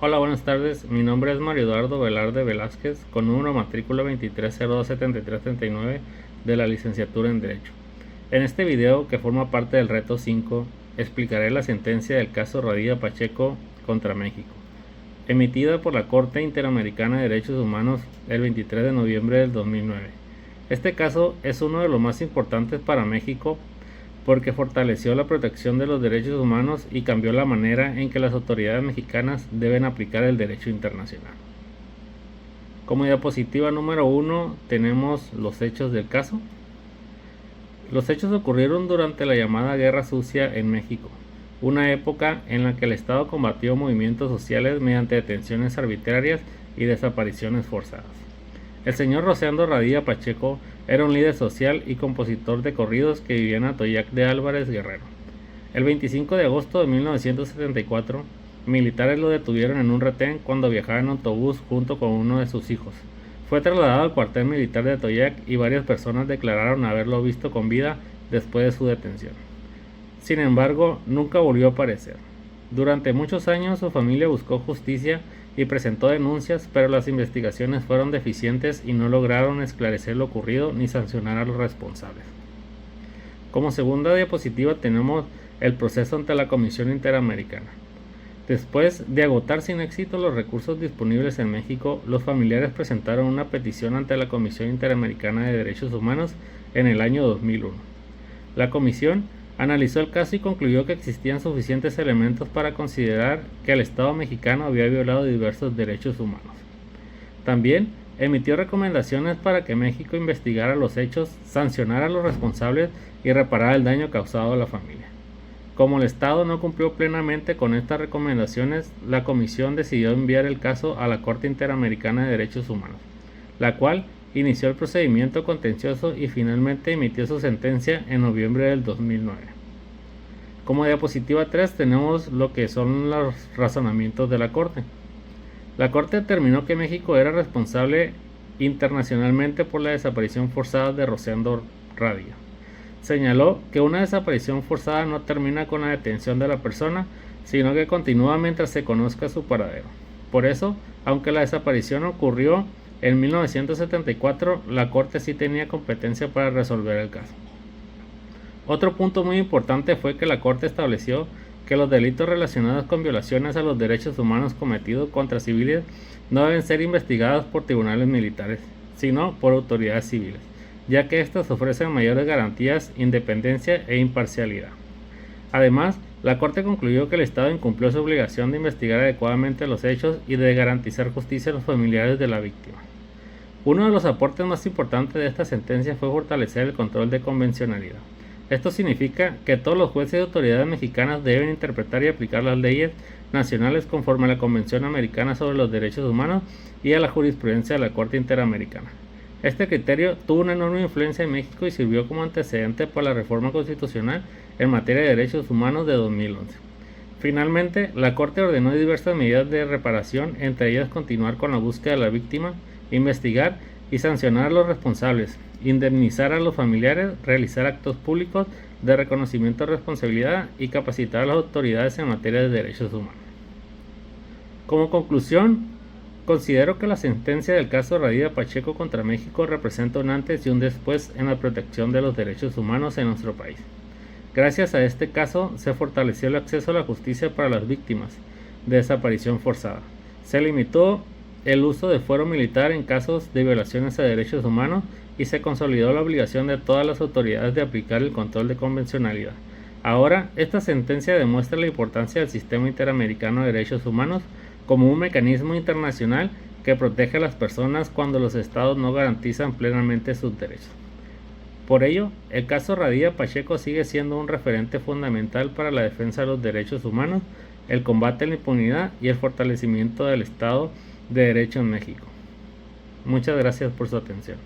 Hola, buenas tardes. Mi nombre es Mario Eduardo Velarde Velázquez, con número matrícula 23027339 de la licenciatura en Derecho. En este video, que forma parte del reto 5, explicaré la sentencia del caso Radilla Pacheco contra México, emitida por la Corte Interamericana de Derechos Humanos el 23 de noviembre del 2009. Este caso es uno de los más importantes para México porque fortaleció la protección de los derechos humanos y cambió la manera en que las autoridades mexicanas deben aplicar el derecho internacional. Como diapositiva número 1 tenemos los hechos del caso. Los hechos ocurrieron durante la llamada Guerra Sucia en México, una época en la que el Estado combatió movimientos sociales mediante detenciones arbitrarias y desapariciones forzadas. El señor Rosendo Radilla Pacheco era un líder social y compositor de corridos que vivía en Atoyac de Álvarez, Guerrero. El 25 de agosto de 1974, militares lo detuvieron en un retén cuando viajaba en autobús junto con uno de sus hijos. Fue trasladado al cuartel militar de Atoyac y varias personas declararon haberlo visto con vida después de su detención. Sin embargo, nunca volvió a aparecer. Durante muchos años su familia buscó justicia y presentó denuncias, pero las investigaciones fueron deficientes y no lograron esclarecer lo ocurrido ni sancionar a los responsables. Como segunda diapositiva tenemos el proceso ante la Comisión Interamericana. Después de agotar sin éxito los recursos disponibles en México, los familiares presentaron una petición ante la Comisión Interamericana de Derechos Humanos en el año 2001. La comisión analizó el caso y concluyó que existían suficientes elementos para considerar que el Estado mexicano había violado diversos derechos humanos. También emitió recomendaciones para que México investigara los hechos, sancionara a los responsables y reparara el daño causado a la familia. Como el Estado no cumplió plenamente con estas recomendaciones, la comisión decidió enviar el caso a la Corte Interamericana de Derechos Humanos, la cual inició el procedimiento contencioso y finalmente emitió su sentencia en noviembre del 2009. Como diapositiva 3 tenemos lo que son los razonamientos de la Corte. La Corte determinó que México era responsable internacionalmente por la desaparición forzada de Rosendo Radilla. Señaló que una desaparición forzada no termina con la detención de la persona, sino que continúa mientras se conozca su paradero. Por eso, aunque la desaparición ocurrió en 1974, la Corte sí tenía competencia para resolver el caso. Otro punto muy importante fue que la Corte estableció que los delitos relacionados con violaciones a los derechos humanos cometidos contra civiles no deben ser investigados por tribunales militares, sino por autoridades civiles, ya que éstas ofrecen mayores garantías, independencia e imparcialidad. Además, la Corte concluyó que el Estado incumplió su obligación de investigar adecuadamente los hechos y de garantizar justicia a los familiares de la víctima. Uno de los aportes más importantes de esta sentencia fue fortalecer el control de convencionalidad. Esto significa que todos los jueces y autoridades mexicanas deben interpretar y aplicar las leyes nacionales conforme a la Convención Americana sobre los Derechos Humanos y a la jurisprudencia de la Corte Interamericana. Este criterio tuvo una enorme influencia en México y sirvió como antecedente para la reforma constitucional en materia de derechos humanos de 2011. Finalmente, la Corte ordenó diversas medidas de reparación, entre ellas continuar con la búsqueda de la víctima, investigar y sancionar a los responsables, indemnizar a los familiares, realizar actos públicos de reconocimiento de responsabilidad y capacitar a las autoridades en materia de derechos humanos. Como conclusión, considero que la sentencia del caso Radilla Pacheco contra México representa un antes y un después en la protección de los derechos humanos en nuestro país. Gracias a este caso se fortaleció el acceso a la justicia para las víctimas de desaparición forzada. Se limitó el uso de fuero militar en casos de violaciones a derechos humanos y se consolidó la obligación de todas las autoridades de aplicar el control de convencionalidad. Ahora, esta sentencia demuestra la importancia del sistema interamericano de derechos humanos como un mecanismo internacional que protege a las personas cuando los estados no garantizan plenamente sus derechos. Por ello, el caso Radilla Pacheco sigue siendo un referente fundamental para la defensa de los derechos humanos, el combate a la impunidad y el fortalecimiento del Estado de Derecho en México. Muchas gracias por su atención.